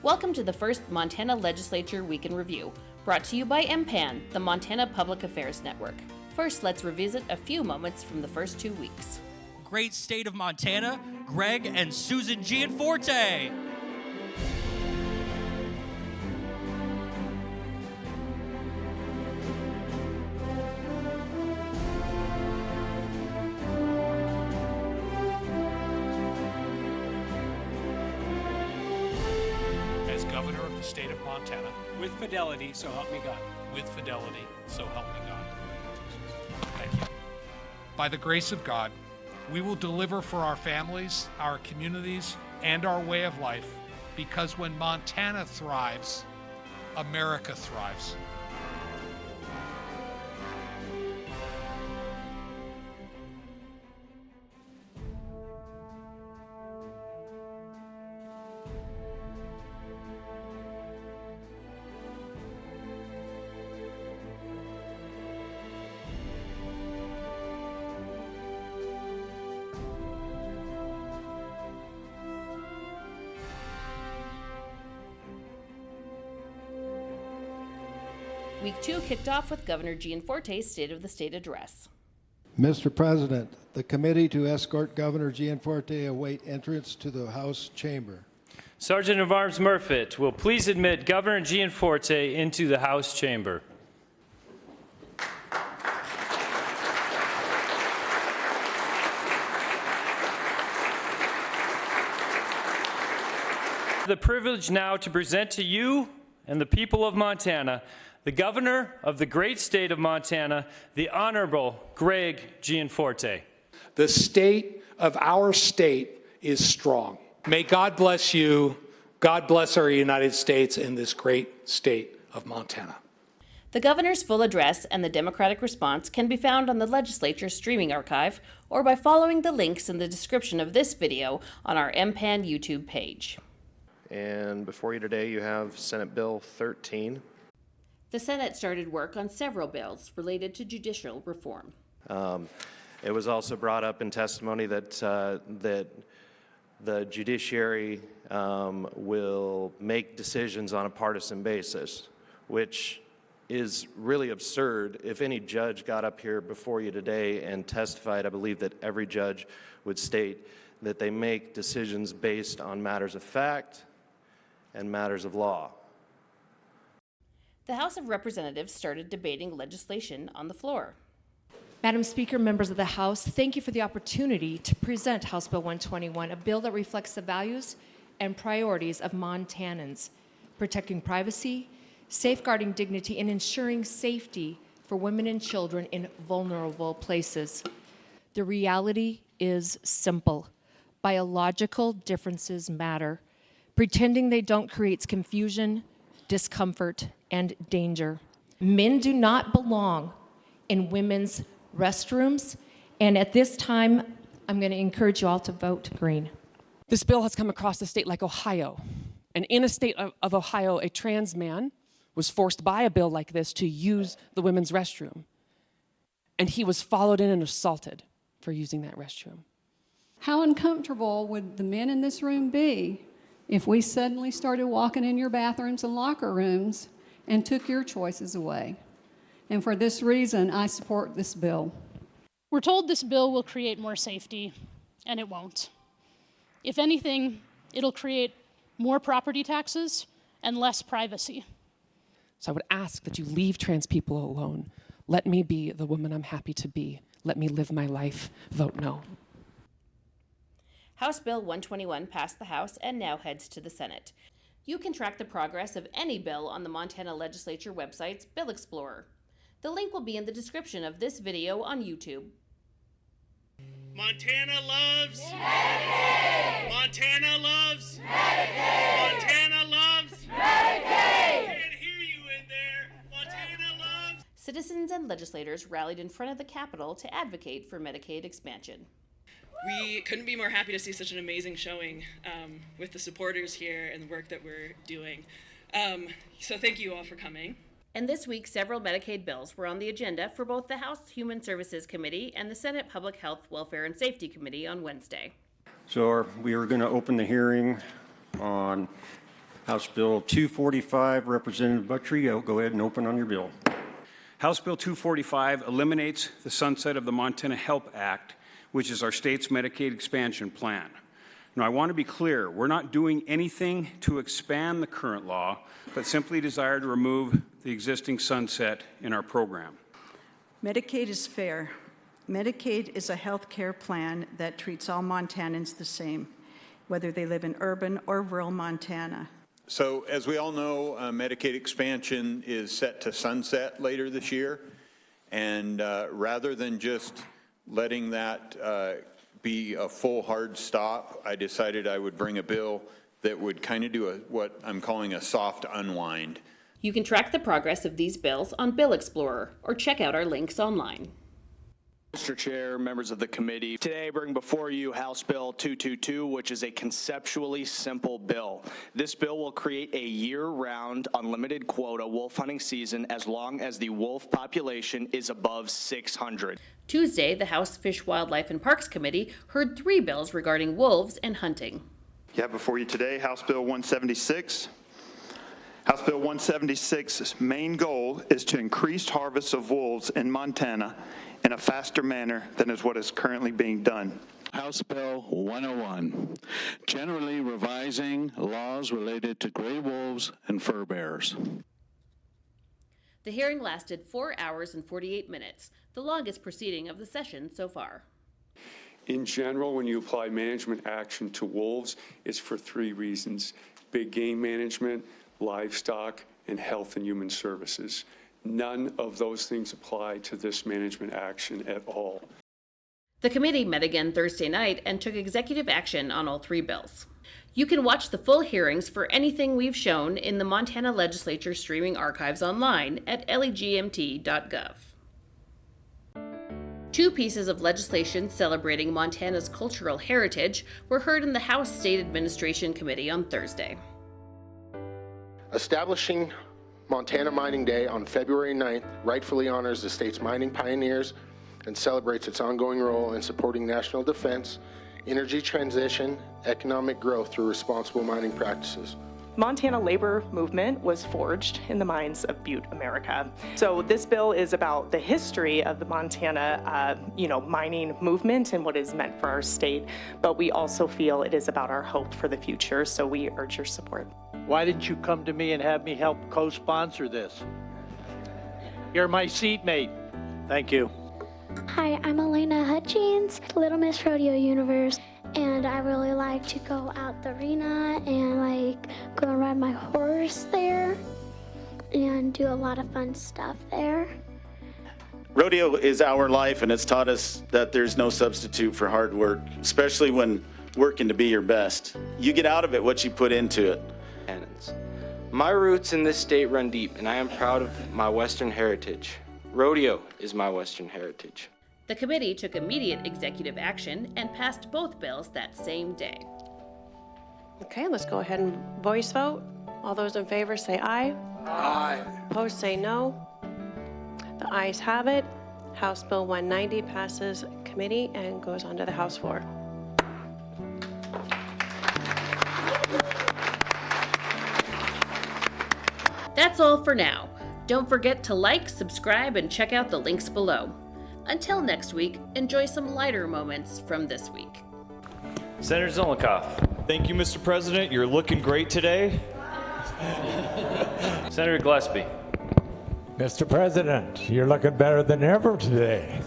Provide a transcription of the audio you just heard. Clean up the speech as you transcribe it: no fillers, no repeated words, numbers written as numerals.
Welcome to the first Montana Legislature Week in Review, brought to you by MPAN, the Montana Public Affairs Network. First, let's revisit a few moments from the first 2 weeks. Great state of Montana, Greg and Susan Gianforte. As governor of the state of Montana, with fidelity, so help me God. with fidelity, so help me God. Thank you. By the grace of God, we will deliver for our families, our communities, and our way of life, because when Montana thrives, America thrives. Week 2 kicked off with Governor Gianforte's State of the State address. Mr. President, the committee to escort Governor Gianforte await entrance to the House chamber. Sergeant of Arms Murfitt will please admit Governor Gianforte into the House chamber. The privilege now to present to you and the people of Montana the Governor of the great state of Montana, the Honorable Greg Gianforte. The state of our state is strong. May God bless you. God bless our United States and this great state of Montana. The governor's full address and the Democratic response can be found on the legislature's streaming archive or by following the links in the description of this video on our MPAN YouTube page. And before you today, you have Senate Bill 13. The Senate started work on several bills related to judicial reform. It was also brought up in testimony that the judiciary will make decisions on a partisan basis, which is really absurd. If any judge got up here before you today and testified, I believe that every judge would state that they make decisions based on matters of fact and matters of law. The House of Representatives started debating legislation on the floor. Madam Speaker, members of the House, thank you for the opportunity to present House Bill 121, a bill that reflects the values and priorities of Montanans, protecting privacy, safeguarding dignity, and ensuring safety for women and children in vulnerable places. The reality is simple. Biological differences matter. Pretending they don't creates confusion, discomfort, and danger. Men do not belong in women's restrooms, and at this time, I'm going to encourage you all to vote green. This bill has come across a state like Ohio, and in a state of Ohio, a trans man was forced by a bill like this to use the women's restroom, and he was followed in and assaulted for using that restroom. How uncomfortable would the men in this room be if we suddenly started walking in your bathrooms and locker rooms and took your choices away? And for this reason, I support this bill. We're told this bill will create more safety, and it won't. If anything, it'll create more property taxes and less privacy. So I would ask that you leave trans people alone. Let me be the woman I'm happy to be. Let me live my life. Vote no. House Bill 121 passed the House and now heads to the Senate. You can track the progress of any bill on the Montana Legislature website's Bill Explorer. The link will be in the description of this video on YouTube. Montana loves Medicaid! Montana loves Medicaid! Montana loves Medicaid! Can't hear you in there. Montana loves. Citizens and legislators rallied in front of the Capitol to advocate for Medicaid expansion. We couldn't be more happy to see such an amazing showing with the supporters here and the work that we're doing. So thank you all for coming. And this week, several Medicaid bills were on the agenda for both the House Human Services Committee and the Senate Public Health, Welfare, and Safety Committee on Wednesday. So we are going to open the hearing on House Bill 245, Representative Buttry, go ahead and open on your bill. House Bill 245 eliminates the sunset of the Montana HELP Act, which is our state's Medicaid expansion plan. Now, I want to be clear, we're not doing anything to expand the current law, but simply desire to remove the existing sunset in our program. Medicaid is fair. Medicaid is a health care plan that treats all Montanans the same, whether they live in urban or rural Montana. So, as we all know, Medicaid expansion is set to sunset later this year. And rather than just letting that be a full hard stop, I decided I would bring a bill that would kind of do what I'm calling a soft unwind. You can track the progress of these bills on Bill Explorer or check out our links online. Mr. Chair, members of the committee, today I bring before you House Bill 222, which is a conceptually simple bill. This bill will create a year-round unlimited quota wolf hunting season as long as the wolf population is above 600. Tuesday, the House Fish, Wildlife, and Parks Committee heard 3 bills regarding wolves and hunting. You have before you today House Bill 176. House Bill 176's main goal is to increase harvests of wolves in Montana in a faster manner than is what is currently being done. House Bill 101, generally revising laws related to gray wolves and fur bearers. The hearing lasted 4 hours and 48 minutes, the longest proceeding of the session so far. In general, when you apply management action to wolves, it's for 3 reasons: big game management, livestock, and health and human services. None of those things apply to this management action at all. The committee met again Thursday night and took executive action on all 3 bills. You can watch the full hearings for anything we've shown in the Montana Legislature streaming archives online at legmt.gov. 2 pieces of legislation celebrating Montana's cultural heritage were heard in the House State Administration Committee on Thursday. Establishing Montana Mining Day on February 9th rightfully honors the state's mining pioneers and celebrates its ongoing role in supporting national defense, energy transition, economic growth through responsible mining practices. Montana labor movement was forged in the mines of Butte, America. So this bill is about the history of the Montana, mining movement and what is meant for our state, but we also feel it is about our hope for the future, so we urge your support. Why didn't you come to me and have me help co-sponsor this? You're my seatmate. Thank you. Hi, I'm Elena Hutchins, Little Miss Rodeo Universe, and I really like to go out the arena and go and ride my horse there and do a lot of fun stuff there. Rodeo is our life, and it's taught us that there's no substitute for hard work, especially when working to be your best. You get out of it what you put into it. My roots in this state run deep, and I am proud of my Western heritage. Rodeo is my Western heritage. The committee took immediate executive action and passed both bills that same day. Okay, let's go ahead and voice vote. All those in favor say aye. Aye. Opposed say no. The ayes have it. House Bill 190 passes committee and goes onto the House floor. That's all for now. Don't forget to like, subscribe, and check out the links below. Until next week, enjoy some lighter moments from this week. Senator Zolnikoff. Thank you, Mr. President. You're looking great today. Senator Gillespie. Mr. President, you're looking better than ever today.